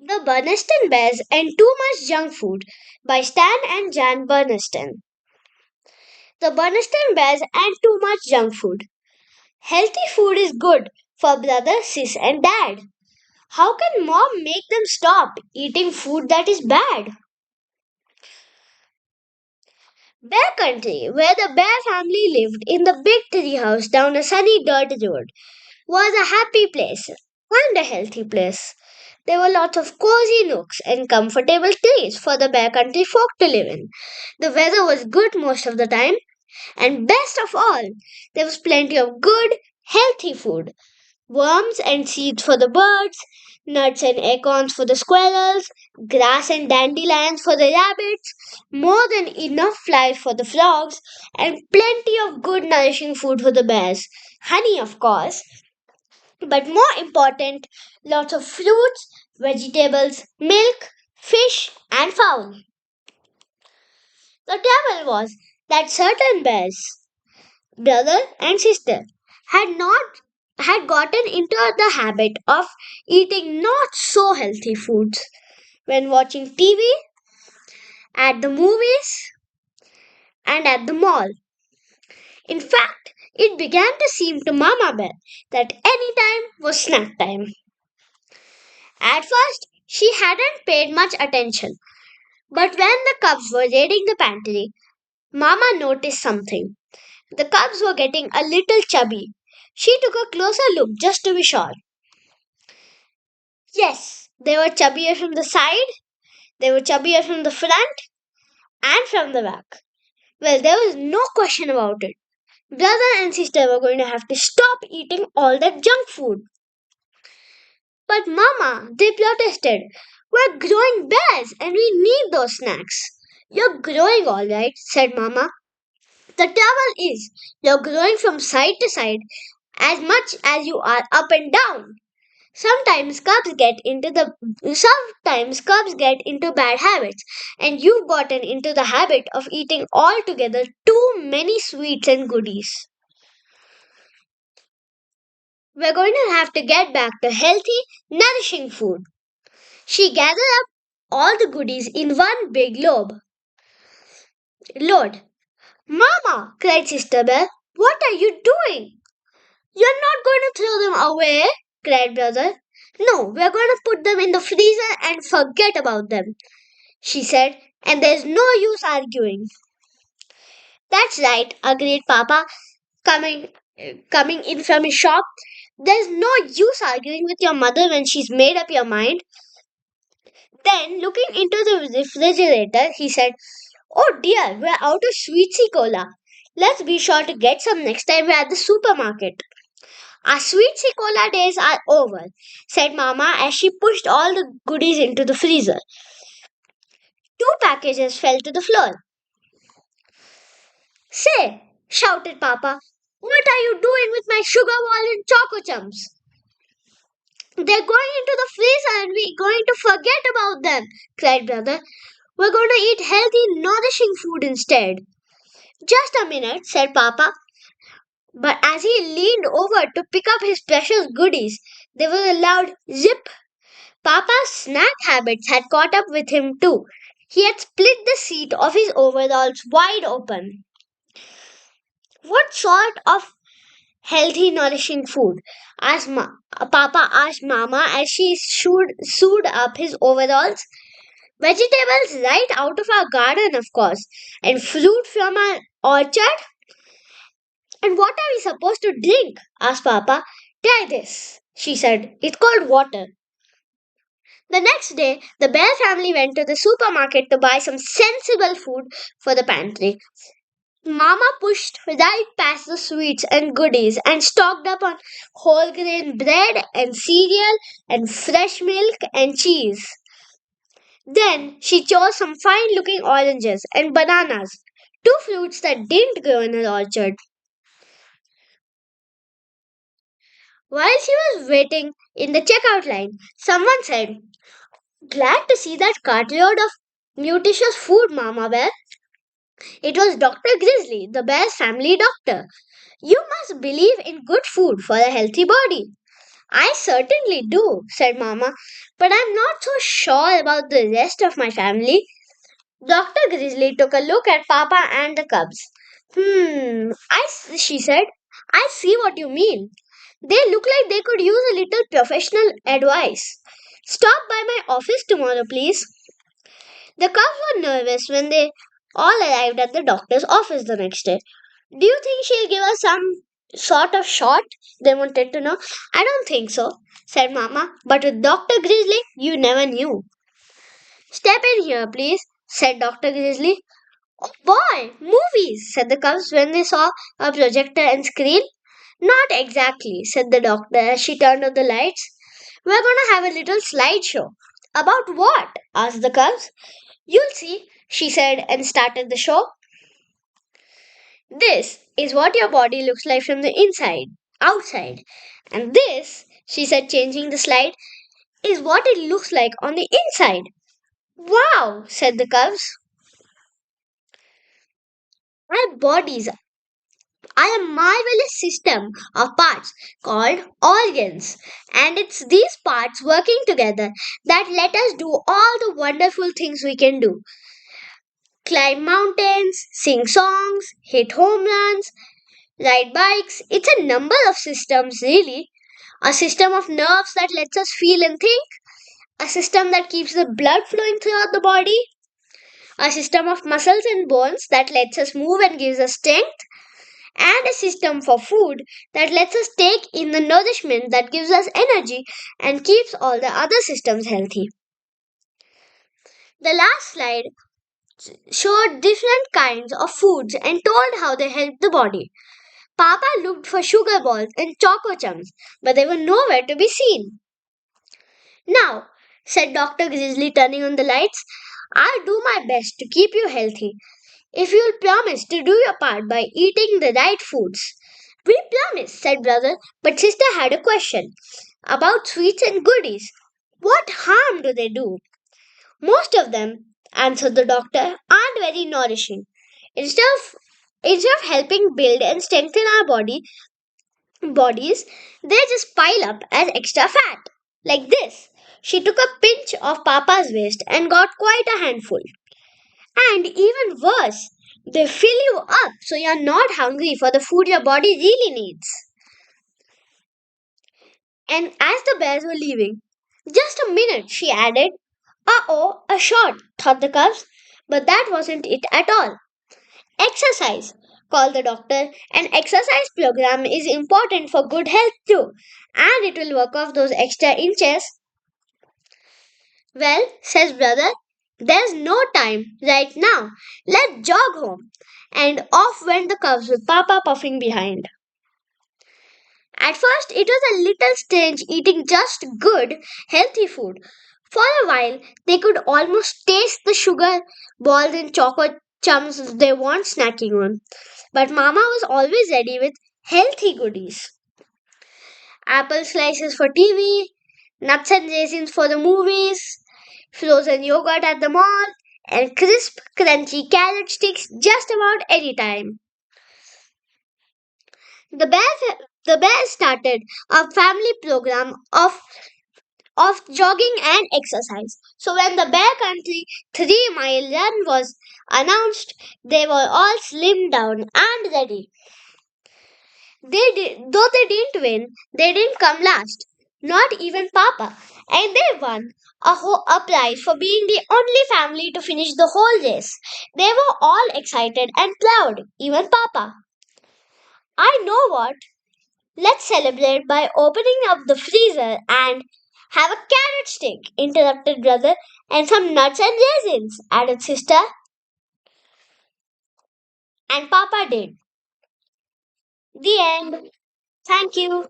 The Berenstain Bears and Too Much Junk Food by Stan and Jan Berenstain. The Berenstain Bears and Too Much Junk Food. Healthy food is good for brother, sis, and dad. How can mom make them stop eating food that is bad? Bear Country, where the Bear family lived in the big tree house down a sunny dirt road, was a happy place and a healthy place. There were lots of cozy nooks and comfortable trees for the Bear Country folk to live in. The weather was good most of the time, and best of all, there was plenty of good, healthy food. Worms and seeds for the birds, nuts and acorns for the squirrels, grass and dandelions for the rabbits, more than enough flies for the frogs, and plenty of good nourishing food for the bears. Honey, of course, but more important, lots of fruits, vegetables, milk, fish, and fowl. The trouble was that certain bears, brother and sister, not had gotten into the habit of eating not so healthy foods when watching TV, at the movies, and at the mall. In fact, it began to seem to Mama Bear that any time was snack time. At first, she hadn't paid much attention, but when the cubs were raiding the pantry, Mama noticed something. The cubs were getting a little chubby. She took a closer look just to be sure. Yes, they were chubbier from the side, they were chubbier from the front, and from the back. Well, there was no question about it. Brother and sister were going to have to stop eating all that junk food. But Mama, they protested, we're growing bears and we need those snacks. You're growing all right, said Mama. The trouble is, you're growing from side to side as much as you are up and down. Sometimes cubs get into bad habits, and you've gotten into the habit of eating altogether too many sweets and goodies. We're going to have to get back to healthy, nourishing food. She gathered up all the goodies in one big load. Mama, cried Sister Bear, what are you doing? You're not going to throw them away, cried Brother. No, we're going to put them in the freezer and forget about them, she said, and there's no use arguing. That's right, agreed Papa, coming coming in from his shop. There's no use arguing with your mother when she's made up your mind. Then, looking into the refrigerator, he said, oh dear, we're out of sweetie cola. Let's be sure to get some next time we're at the supermarket. Our sweetie cola days are over, said Mama as she pushed all the goodies into the freezer. Two packages fell to the floor. Say, shouted Papa, what are you doing with my sugar ball and choco chumps? They're going into the freezer and we're going to forget about them, cried Brother. We're going to eat healthy, nourishing food instead. Just a minute, said Papa. But as he leaned over to pick up his precious goodies, there was a loud zip. Papa's snack habits had caught up with him too. He had split the seat of his overalls wide open. What sort of healthy, nourishing food? Papa asked Mama as she sewed up his overalls. Vegetables right out of our garden, of course, and fruit from our orchard. And what are we supposed to drink? Asked Papa. Try this, she said. It's called water. The next day, the Bear family went to the supermarket to buy some sensible food for the pantry. Mama pushed right past the sweets and goodies and stocked up on whole grain bread and cereal and fresh milk and cheese. Then she chose some fine looking oranges and bananas, two fruits that didn't grow in her orchard. While she was waiting in the checkout line, someone said, glad to see that cartload of nutritious food, Mama Bear. It was Dr. Grizzly, the bear's family doctor. You must believe in good food for a healthy body. I certainly do, said Mama, but I'm not so sure about the rest of my family. Dr. Grizzly took a look at Papa and the cubs. She said, I see what you mean. They look like they could use a little professional advice. Stop by my office tomorrow, please. The cubs were nervous when they all arrived at the doctor's office the next day. Do you think she'll give us some sort of shot? They wanted to know. I don't think so, said Mama. But with Dr. Grizzly, you never knew. Step in here, please, said Dr. Grizzly. Oh boy, movies, said the cubs when they saw a projector and screen. Not exactly, said the doctor as she turned on the lights. We're gonna have a little slideshow. About what? Asked the cubs. You'll see, she said and started the show. This is what your body looks like from the inside, outside. And this, she said, changing the slide, is what it looks like on the inside. Wow, said the cubs. Our bodies are a marvelous system of parts called organs. And it's these parts working together that let us do all the wonderful things we can do. Climb mountains, sing songs, hit home runs, ride bikes. It's a number of systems, really. A system of nerves that lets us feel and think. A system that keeps the blood flowing throughout the body. A system of muscles and bones that lets us move and gives us strength. And a system for food that lets us take in the nourishment that gives us energy and keeps all the other systems healthy. The last slide showed different kinds of foods and told how they help the body. Papa looked for sugar balls and choco chunks, but they were nowhere to be seen. Now, said Dr. Grizzly, turning on the lights, I'll do my best to keep you healthy if you'll promise to do your part by eating the right foods. We promise, said brother, but sister had a question about sweets and goodies. What harm do they do? Most of them, answered the doctor, aren't very nourishing. Instead of Instead of helping build and strengthen our bodies, they just pile up as extra fat. Like this. She took a pinch of Papa's waist and got quite a handful. And even worse, they fill you up so you're not hungry for the food your body really needs. And as the bears were leaving, just a minute, she added. Uh-oh, a shot, thought the cubs. But that wasn't it at all. Exercise, called the doctor. An exercise program is important for good health too. And it will work off those extra inches. Well, says brother, there's no time right now. Let's jog home. And off went the cubs with Papa puffing behind. At first, it was a little strange eating just good, healthy food. For a while, they could almost taste the sugar balls and chocolate chums they weren't snacking on. But Mama was always ready with healthy goodies. Apple slices for TV, nuts and raisins for the movies, frozen yogurt at the mall, and crisp, crunchy carrot sticks just about any time. The bears started a family program of jogging and exercise. So when the Bear Country 3-mile run was announced, they were all slimmed down and ready. Though they didn't win, they didn't come last. Not even Papa. And they won a prize for being the only family to finish the whole race. They were all excited and proud, even Papa. I know what. Let's celebrate by opening up the freezer and have a carrot stick, interrupted brother, and some nuts and raisins, added sister. And Papa did. The end. Thank you.